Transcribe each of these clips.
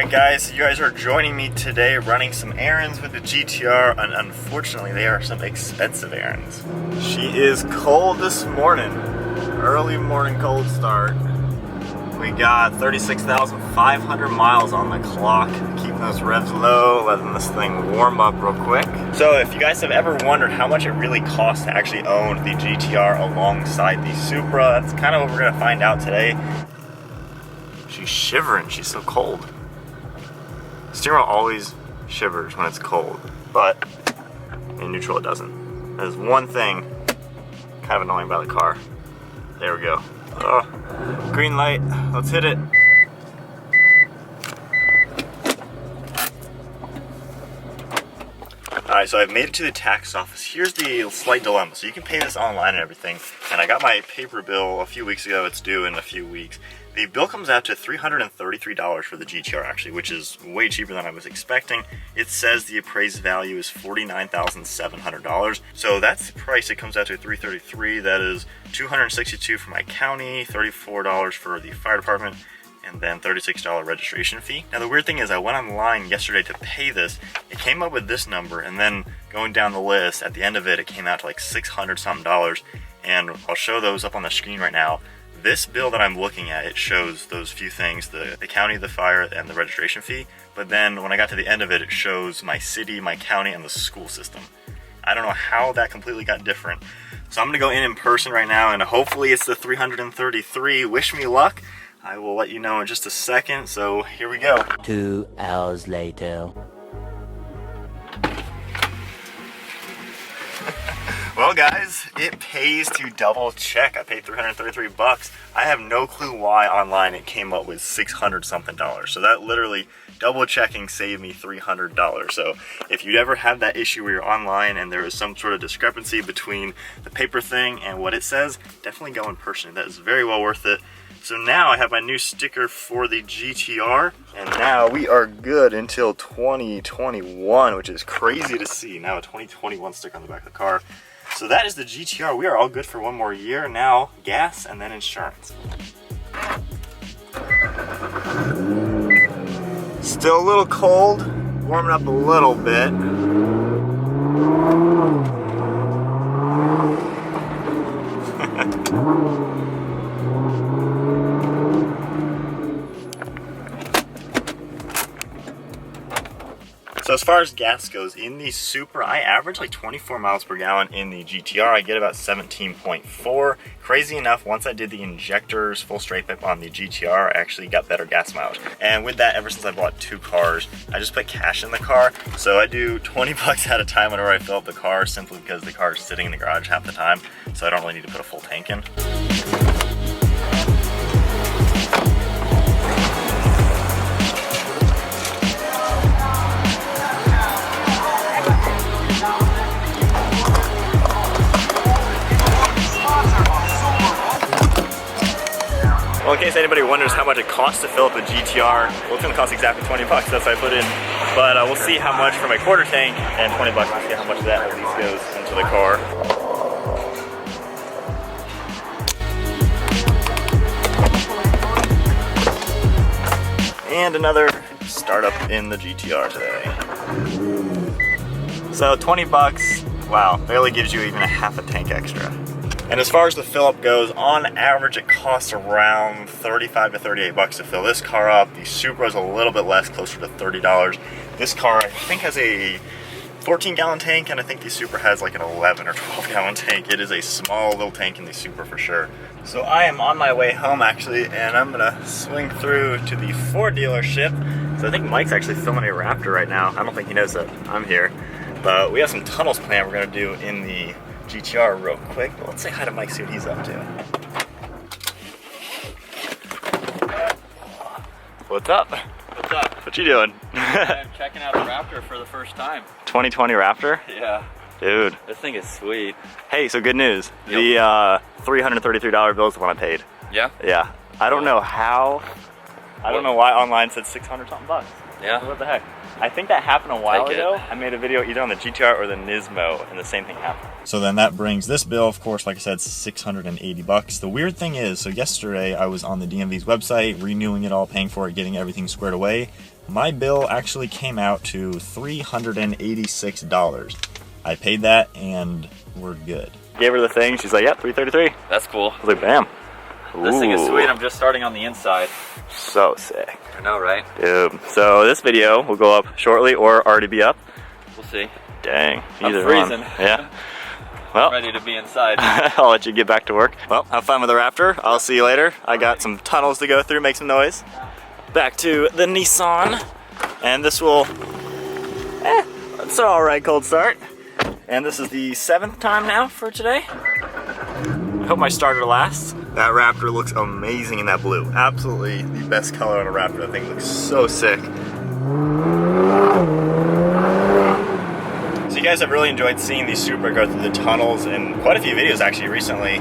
Alright guys, you guys are joining me today running some errands with the GTR, and unfortunately they are some expensive errands. She is cold this morning. Early morning cold start. We got 36,500 miles on the clock. Keeping those revs low, letting this thing warm up real quick. So if you guys have ever wondered how much it really costs to actually own the GTR alongside the Supra, that's kind of what we're going to find out today. She's shivering, she's so cold. Steering wheel always shivers when it's cold, but in neutral it doesn't. There's one thing kind of annoying about the car. There we go. Oh, green light, let's hit it. Alright, so I've made it to the tax office. Here's the slight dilemma. So you can pay this online and everything, and I got my paper bill a few weeks ago. It's due in a few weeks. The bill comes out to $333 for the GTR actually, which is way cheaper than I was expecting. It says the appraised value is $49,700. So that's the price. It comes out to $333. That is $262 for my county, $34 for the fire department, and then $36 registration fee. Now the weird thing is I went online yesterday to pay this. It came up with this number, and then going down the list, at the end of it, it came out to like $600 something. And I'll show those up on the screen right now. This bill that I'm looking at, it shows those few things, the county, the fire, and the registration fee. But then when I got to the end of it, it shows my city, my county, and the school system. I don't know how that completely got different. So I'm gonna go in person right now, and hopefully it's the 333. Wish me luck. I will let you know in just a second, so here we go. 2 hours later. Well guys, it pays to double check. I paid 333 bucks. I have no clue why online it came up with $600 something. So that literally double checking saved me $300. So if you ever have that issue where you're online and there is some sort of discrepancy between the paper thing and what it says, definitely go in person. That is very well worth it. So now I have my new sticker for the GTR, and now we are good until 2021, which is crazy to see. Now a 2021 sticker on the back of the car. So that is the GTR. We are all good for one more year. Now gas and then insurance. Still a little cold, warming up a little bit. So as far as gas goes, in the Supra, I average like 24 miles per gallon. In the GTR, I get about 17.4. Crazy enough, once I did the injectors full straight pipe on the GTR, I actually got better gas mileage. And with that, ever since I bought 2 cars, I just put cash in the car. So I do 20 bucks at a time whenever I fill up the car, simply because the car is sitting in the garage half the time. So I don't really need to put a full tank in. Well, in case anybody wonders how much it costs to fill up a GTR, well, it's gonna cost exactly 20 bucks, that's what I put in. But we'll see how much for my quarter tank, and 20 bucks, we'll see how much of that at least goes into the car. And another startup in the GTR today. So 20 bucks, wow, barely gives you even a half a tank extra. And as far as the fill up goes, on average it costs around 35 to 38 bucks to fill this car up. The Supra is a little bit less, closer to $30. This car I think has a 14-gallon tank, and I think the Supra has like an 11 or 12-gallon tank. It is a small little tank in the Supra for sure. So I am on my way home actually, and I'm gonna swing through to the Ford dealership. So I think Mike's actually filming a Raptor right now. I don't think he knows that I'm here. But we have some tunnels planned we're gonna do in the GTR real quick. But let's say hi to Mike, see what he's up to. What's up? What's up? What you doing? I'm checking out the Raptor for the first time. 2020 Raptor? Yeah. Dude. This thing is sweet. Hey, so good news. Yep. The $333 bill is the one I paid. Yeah? Yeah. I don't know how. I don't know why online said 600 something bucks. Yeah. What the heck? I think that happened a while Take it. ago. I made a video either on the GTR or the Nismo, and the same thing happened. So then that brings this bill, of course, like I said, $680. The weird thing is, so yesterday I was on the DMV's website, renewing it all, paying for it, getting everything squared away. My bill actually came out to $386. I paid that, and we're good. Gave her the thing. She's like, "Yep, $333." That's cool. I was like, "Bam." This thing is Ooh. sweet. I'm just starting on the inside. So sick. I know, right? Dude. So this video will go up shortly or already be up. We'll see. Dang. I'm Either freezing. one. Yeah. Well, I'm ready to be inside. I'll let you get back to work. Well, have fun with the Raptor. I'll see you later. I got some tunnels to go through, make some noise. Back to the Nissan. And this will, it's an alright cold start. And this is the 7th time now for today. I hope my starter lasts. That Raptor looks amazing in that blue. Absolutely the best color on a Raptor. That thing looks so sick. So you guys have really enjoyed seeing the Supra go through the tunnels in quite a few videos actually recently.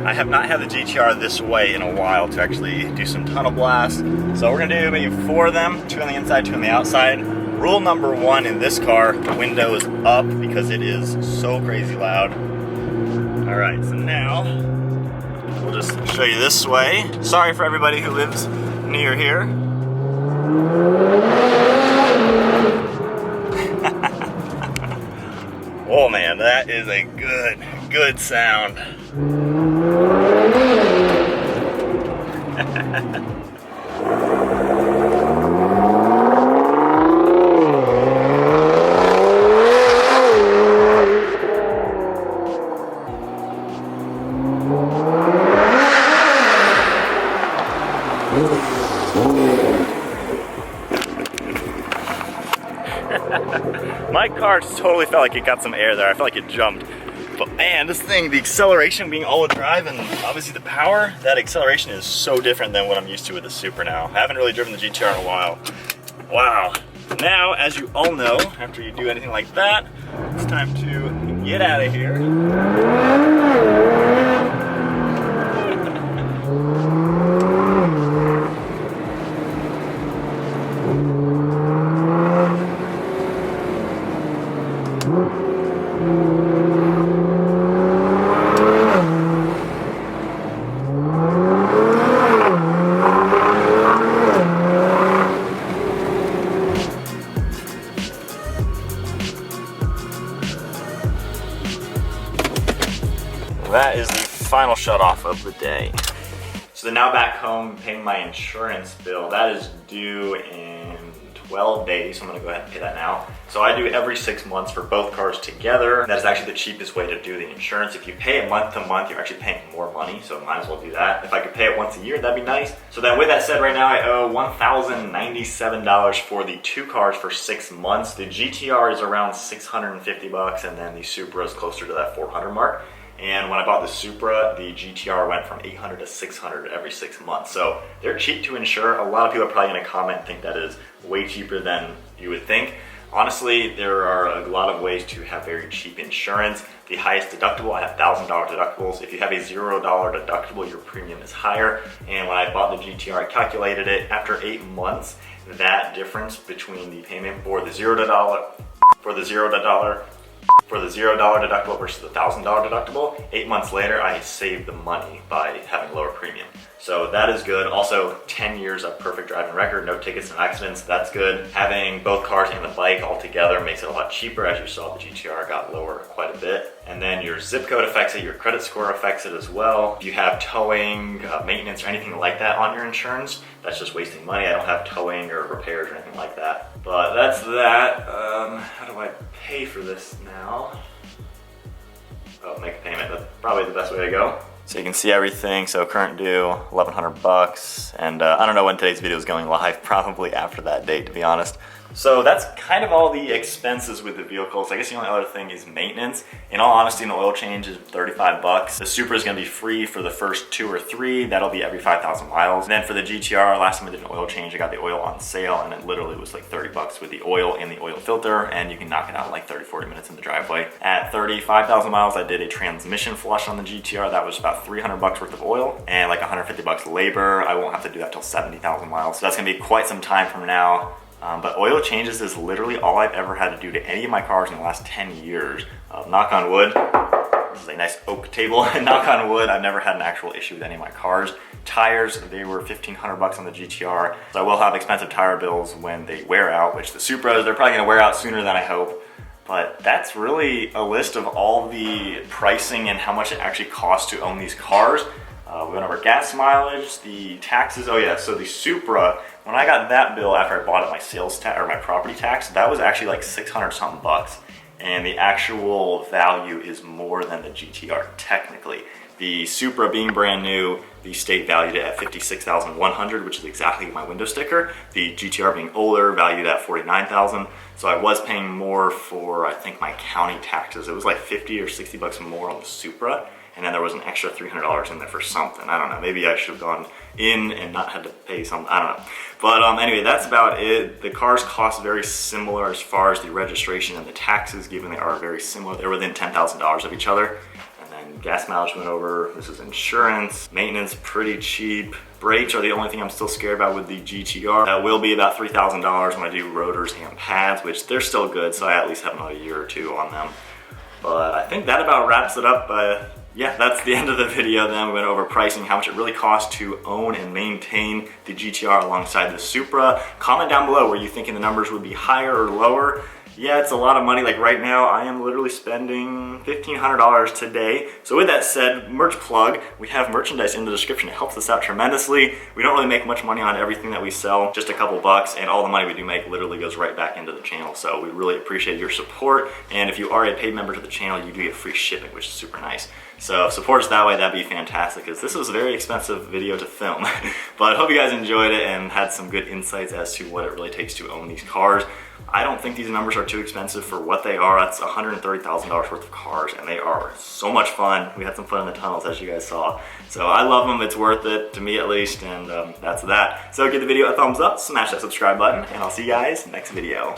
I have not had the GTR this way in a while to actually do some tunnel blasts. So we're gonna do maybe 4 of them, 2 on the inside, 2 on the outside. Rule number 1 in this car, the window is up because it is so crazy loud. All right, so now we'll just show you this way. Sorry for everybody who lives near here. Oh man, that is a good sound. My car totally felt like it got some air there. I felt like it jumped. But man, this thing, the acceleration being all-wheel drive and obviously the power, that acceleration is so different than what I'm used to with the Supra now. I haven't really driven the GTR in a while. Wow. Now, as you all know, after you do anything like that, it's time to get out of here. That is the final shut off of the day. So now back home paying my insurance bill. That is due in 12 days, so I'm gonna go ahead and pay that now. So I do it every 6 months for both cars together. That is actually the cheapest way to do the insurance. If you pay it month to month, you're actually paying more money, so might as well do that. If I could pay it once a year, that'd be nice. So then with that said, right now I owe $1,097 for the 2 cars for 6 months. The GTR is around $650, and then the Supra is closer to that 400 mark. And when I bought the Supra, the GTR went from 800 to 600 every 6 months. So they're cheap to insure. A lot of people are probably gonna comment and think that is way cheaper than you would think. Honestly, there are a lot of ways to have very cheap insurance. The highest deductible, I have $1,000 deductibles. If you have a $0 deductible, your premium is higher. And when I bought the GTR, I calculated it. After 8 months, that difference between the payment for the $0 deductible versus the $1,000 deductible, 8 months later, I saved the money by having lower premium. So that is good. Also, 10 years of perfect driving record, no tickets, no accidents, that's good. Having both cars and the bike all together makes it a lot cheaper. As you saw, the GTR got lower quite a bit. And then your zip code affects it, your credit score affects it as well. If you have towing, maintenance, or anything like that on your insurance, that's just wasting money. I don't have towing or repairs or anything like that. But that's that. How do I pay for this now? Oh, make a payment. That's probably the best way to go. So you can see everything. So current due, $1,100. And I don't know when today's video is going live, probably after that date, to be honest. So that's kind of all the expenses with the vehicles. I guess the only other thing is maintenance. In all honesty, an oil change is $35. The Supra is gonna be free for the first 2 or 3. That'll be every 5,000 miles. And then for the GTR, last time I did an oil change, I got the oil on sale, and it literally was like $30 with the oil and the oil filter, and you can knock it out in like 30, 40 minutes in the driveway. At 35,000 miles, I did a transmission flush on the GTR. That was about $300 worth of oil and like $150 labor. I won't have to do that till 70,000 miles. So that's gonna be quite some time from now. But oil changes is literally all I've ever had to do to any of my cars in the last 10 years. Knock on wood, this is a nice oak table, and knock on wood, I've never had an actual issue with any of my cars. Tires, they were $1,500 on the GTR, so I will have expensive tire bills when they wear out, which the Supras, they're probably gonna wear out sooner than I hope. But that's really a list of all the pricing and how much it actually costs to own these cars. We went over gas mileage, the taxes. Oh yeah, so the Supra, when I got that bill after I bought it, my sales tax or my property tax, that was actually like 600 something bucks. And the actual value is more than the GTR technically. The Supra being brand new, the state valued it at $56,100, which is exactly my window sticker. The GTR being older, valued at $49,000. So I was paying more for, I think, my county taxes. It was like 50 or 60 bucks more on the Supra. And then there was an extra $300 in there for something. I don't know, maybe I should have gone in and not had to pay something, I don't know. But anyway, that's about it. The cars cost very similar as far as the registration and the taxes, given they are very similar. They're within $10,000 of each other. And then gas mileage went over, this is insurance, maintenance pretty cheap. Brakes are the only thing I'm still scared about with the GTR. That will be about $3,000 when I do rotors and pads, which they're still good, so I at least have another year or two on them. But I think that about wraps it up. Yeah, that's the end of the video then. We went over pricing, how much it really costs to own and maintain the GTR alongside the Supra. Comment down below, were you thinking the numbers would be higher or lower? Yeah, it's a lot of money. Like right now, I am literally spending $1,500 today. So with that said, merch plug, we have merchandise in the description. It helps us out tremendously. We don't really make much money on everything that we sell, just a couple bucks, and all the money we do make literally goes right back into the channel. So we really appreciate your support. And if you are a paid member to the channel, you do get free shipping, which is super nice. So support us that way, that'd be fantastic, because this was a very expensive video to film. But I hope you guys enjoyed it and had some good insights as to what it really takes to own these cars. I don't think these numbers are too expensive for what they are. That's $130,000 worth of cars, and they are so much fun. We had some fun in the tunnels, as you guys saw. So I love them, it's worth it, to me at least, and that's that. So give the video a thumbs up, smash that subscribe button, and I'll see you guys next video.